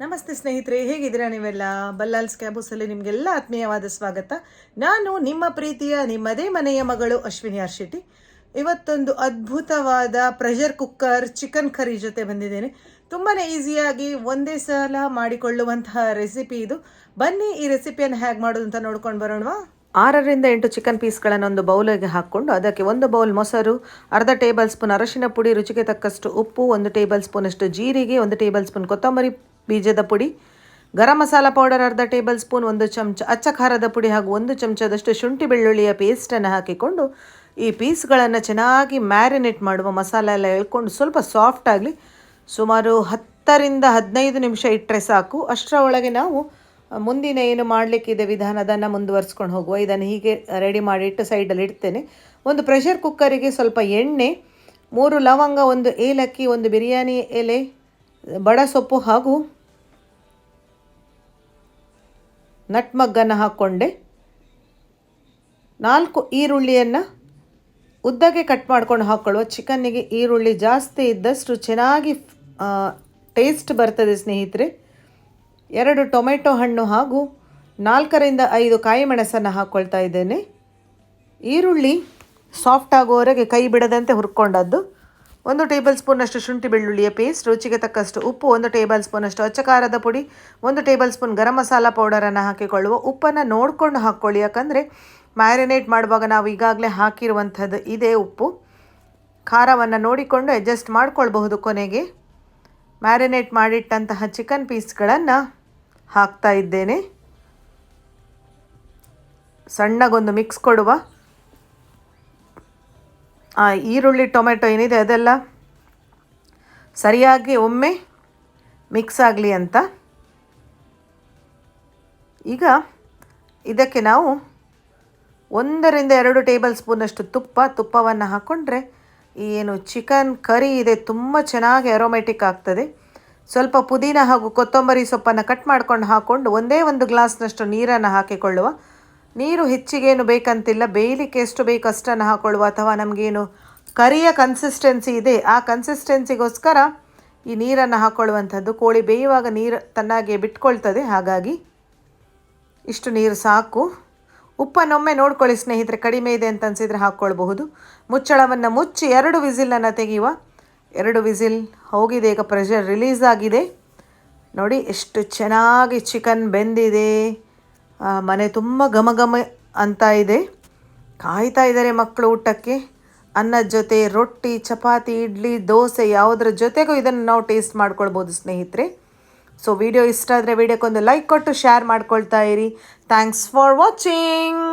ನಮಸ್ತೆ ಸ್ನೇಹಿತರೆ, ಹೇಗಿದ್ದೀರಾ ನೀವೆಲ್ಲ? ಬಲ್ಲಾಲ್ಸ್ ಕ್ಯಾಬೂಸಲ್ಲಿ ನಿಮಗೆಲ್ಲ ಆತ್ಮೀಯವಾದ ಸ್ವಾಗತ. ನಾನು ನಿಮ್ಮ ಪ್ರೀತಿಯ ನಿಮ್ಮದೇ ಮನೆಯ ಮಗಳು ಅಶ್ವಿನಿ ಆರ್ ಶೆಟ್ಟಿ. ಇವತ್ತೊಂದು ಅದ್ಭುತವಾದ ಪ್ರೆಷರ್ ಕುಕ್ಕರ್ ಚಿಕನ್ ಕರಿ ಜೊತೆ ಬಂದಿದ್ದೇನೆ. ತುಂಬಾ ಈಸಿಯಾಗಿ ಒಂದೇ ಸಲ ಮಾಡಿಕೊಳ್ಳುವಂತಹ ರೆಸಿಪಿ ಇದು. ಬನ್ನಿ ಈ ರೆಸಿಪಿಯನ್ನು ಹೇಗೆ ಮಾಡೋದು ಅಂತ ನೋಡ್ಕೊಂಡು ಬರೋಣವಾ? 6 8 ಚಿಕನ್ ಪೀಸ್ಗಳನ್ನು ಒಂದು ಬೌಲಿಗೆ ಹಾಕ್ಕೊಂಡು ಅದಕ್ಕೆ 1 ಬೌಲ್ ಮೊಸರು, ಅರ್ಧ ಟೇಬಲ್ ಸ್ಪೂನ್ ಅರಶಿನ ಪುಡಿ, ರುಚಿಗೆ ತಕ್ಕಷ್ಟು ಉಪ್ಪು, 1 ಟೇಬಲ್ ಸ್ಪೂನಷ್ಟು ಜೀರಿಗೆ, 1 ಟೇಬಲ್ ಸ್ಪೂನ್ ಕೊತ್ತಂಬರಿ ಬೀಜದ ಪುಡಿ, ಗರಂ ಮಸಾಲ ಪೌಡರ್ ಅರ್ಧ ಟೇಬಲ್ ಸ್ಪೂನ್, 1 ಚಮಚ ಅಚ್ಚ ಖಾರದ ಪುಡಿ ಹಾಗೂ 1 ಚಮಚದಷ್ಟು ಶುಂಠಿ ಬೆಳ್ಳುಳ್ಳಿಯ ಪೇಸ್ಟನ್ನು ಹಾಕಿಕೊಂಡು ಈ ಪೀಸ್ಗಳನ್ನು ಚೆನ್ನಾಗಿ ಮ್ಯಾರಿನೇಟ್ ಮಾಡುವ. ಮಸಾಲ ಎಲ್ಲ ಎಳ್ಕೊಂಡು ಸ್ವಲ್ಪ ಸಾಫ್ಟ್ ಆಗಲಿ. ಸುಮಾರು 10 ರಿಂದ 15 ನಿಮಿಷ ಇಟ್ಟರೆ ಸಾಕು. ಅಷ್ಟರ ಒಳಗೆ ನಾವು ಮುಂದಿನ ಏನು ಮಾಡಲಿಕ್ಕಿದೆ ವಿಧಾನ ಅದನ್ನು ಮುಂದುವರಿಸ್ಕೊಂಡು ಹೋಗುವ. ಇದನ್ನು ಹೀಗೆ ರೆಡಿ ಮಾಡಿಟ್ಟು ಸೈಡಲ್ಲಿ ಇಡ್ತೇನೆ. ಒಂದು ಪ್ರೆಷರ್ ಕುಕ್ಕರಿಗೆ ಸ್ವಲ್ಪ ಎಣ್ಣೆ, 3 ಲವಂಗ, 1 ಏಲಕ್ಕಿ, 1 ಬಿರಿಯಾನಿ ಎಲೆ, ಬಡ ಸೊಪ್ಪು ಹಾಗೂ ನಟ್ಮಗ್ಗನ್ನು ಹಾಕ್ಕೊಂಡೆ. 4 ಈರುಳ್ಳಿಯನ್ನು ಉದ್ದಕ್ಕೆ ಕಟ್ ಮಾಡ್ಕೊಂಡು ಹಾಕ್ಕೊಳ್ಳುವ. ಚಿಕನ್ನಿಗೆ ಈರುಳ್ಳಿ ಜಾಸ್ತಿ ಇದ್ದಷ್ಟು ಚೆನ್ನಾಗಿ ಟೇಸ್ಟ್ ಬರ್ತದೆ ಸ್ನೇಹಿತರೆ. 2 ಟೊಮೆಟೊ ಹಣ್ಣು ಹಾಗೂ 4 ರಿಂದ 5 ಕಾಯಿ ಮೆಣಸನ್ನು ಹಾಕ್ಕೊಳ್ತಾ ಇದ್ದೇನೆ. ಈರುಳ್ಳಿ ಸಾಫ್ಟ್ ಆಗುವವರೆಗೆ ಕೈ ಬಿಡದಂತೆ ಹುರ್ಕೊಂಡದ್ದು. 1 ಟೇಬಲ್ ಸ್ಪೂನಷ್ಟು ಶುಂಠಿ ಬೆಳ್ಳುಳ್ಳಿಯ ಪೇಸ್ಟ್, ರುಚಿಗೆ ತಕ್ಕಷ್ಟು ಉಪ್ಪು, 1 ಟೇಬಲ್ ಸ್ಪೂನಷ್ಟು ಅಚ್ಚ ಖಾರದ ಪುಡಿ, 1 ಟೇಬಲ್ ಸ್ಪೂನ್ ಗರಂ ಮಸಾಲ ಪೌಡರನ್ನು ಹಾಕಿಕೊಳ್ಳುವ. ಉಪ್ಪನ್ನು ನೋಡಿಕೊಂಡು ಹಾಕ್ಕೊಳ್ಳಿ, ಯಾಕಂದರೆ ಮ್ಯಾರಿನೇಟ್ ಮಾಡುವಾಗ ನಾವು ಈಗಾಗಲೇ ಹಾಕಿರುವಂಥದ್ದು ಇದೆ ಉಪ್ಪು. ಖಾರವನ್ನು ನೋಡಿಕೊಂಡು ಅಡ್ಜಸ್ಟ್ ಮಾಡ್ಕೊಳ್ಬಹುದು. ಕೊನೆಗೆ ಮ್ಯಾರಿನೇಟ್ ಮಾಡಿಟ್ಟಂತಹ ಚಿಕನ್ ಪೀಸ್ಗಳನ್ನು ಹಾಕ್ತಾ ಇದ್ದೇನೆ. ಸಣ್ಣಗೊಂದು ಮಿಕ್ಸ್ ಕೊಡುವ. ಈರುಳ್ಳಿ ಟೊಮೆಟೊ ಏನಿದೆ ಅದೆಲ್ಲ ಸರಿಯಾಗಿ ಒಮ್ಮೆ ಮಿಕ್ಸ್ ಆಗಲಿ ಅಂತ. ಈಗ ಇದಕ್ಕೆ ನಾವು 1 ರಿಂದ 2 ಟೇಬಲ್ ಸ್ಪೂನಷ್ಟು ತುಪ್ಪವನ್ನು ಹಾಕ್ಕೊಂಡ್ರೆ ಏನು ಚಿಕನ್ ಕರಿ ಇದೆ ತುಂಬ ಚೆನ್ನಾಗಿ ಅರೋಮ್ಯಾಟಿಕ್ ಆಗ್ತದೆ. ಸ್ವಲ್ಪ ಪುದೀನ ಹಾಗೂ ಕೊತ್ತಂಬರಿ ಸೊಪ್ಪನ್ನು ಕಟ್ ಮಾಡ್ಕೊಂಡು ಹಾಕ್ಕೊಂಡು 1 ಗ್ಲಾಸ್ನಷ್ಟು ನೀರನ್ನು ಹಾಕಿಕೊಳ್ಳುವ. ನೀರು ಹೆಚ್ಚಿಗೇನು ಬೇಕಂತಿಲ್ಲ, ಬೇಯಲಿಕ್ಕೆ ಎಷ್ಟು ಬೇಕು ಅಷ್ಟನ್ನು ಹಾಕ್ಕೊಳ್ಳುವ. ಅಥವಾ ನಮಗೇನು ಕರಿಯ ಕನ್ಸಿಸ್ಟೆನ್ಸಿ ಇದೆ ಆ ಕನ್ಸಿಸ್ಟೆನ್ಸಿಗೋಸ್ಕರ ಈ ನೀರನ್ನು ಹಾಕ್ಕೊಳ್ಳುವಂಥದ್ದು. ಕೋಳಿ ಬೇಯುವಾಗ ನೀರು ತನ್ನಾಗೆ ಬಿಟ್ಕೊಳ್ತದೆ, ಹಾಗಾಗಿ ಇಷ್ಟು ನೀರು ಸಾಕು. ಉಪ್ಪನ್ನೊಮ್ಮೆ ನೋಡ್ಕೊಳ್ಳಿ ಸ್ನೇಹಿತರೆ, ಕಡಿಮೆ ಇದೆ ಅಂತ ಅನಿಸಿದರೆ ಹಾಕ್ಕೊಳ್ಬಹುದು. ಮುಚ್ಚಳವನ್ನು ಮುಚ್ಚಿ 2 ವಿಸಿಲನ್ನು ತೆಗೆಯುವ. 2 ವಿಸಿಲ್ ಹೋಗಿದೆ. ಈಗ ಪ್ರೆಷರ್ ರಿಲೀಸ್ ಆಗಿದೆ. ನೋಡಿ ಎಷ್ಟು ಚೆನ್ನಾಗಿ ಚಿಕನ್ ಬೆಂದಿದೆ. ಮನೆ ತುಂಬ ಘಮ ಘಮ ಅಂತ ಇದೆ. ಕಾಯ್ತಾ ಇದ್ದಾರೆ ಮಕ್ಕಳು ಊಟಕ್ಕೆ. ಅನ್ನದ ಜೊತೆ ರೊಟ್ಟಿ, ಚಪಾತಿ, ಇಡ್ಲಿ, ದೋಸೆ ಯಾವುದರ ಜೊತೆಗೂ ಇದನ್ನು ನಾವು ಟೇಸ್ಟ್ ಮಾಡ್ಕೊಳ್ಬೋದು ಸ್ನೇಹಿತರೆ. ಸೊ ವಿಡಿಯೋ ಇಷ್ಟ ಆದರೆ ವಿಡಿಯೋಕ್ಕೊಂದು ಲೈಕ್ ಕೊಟ್ಟು ಶೇರ್ ಮಾಡ್ಕೊಳ್ತಾ ಇರಿ. Thanks for watching.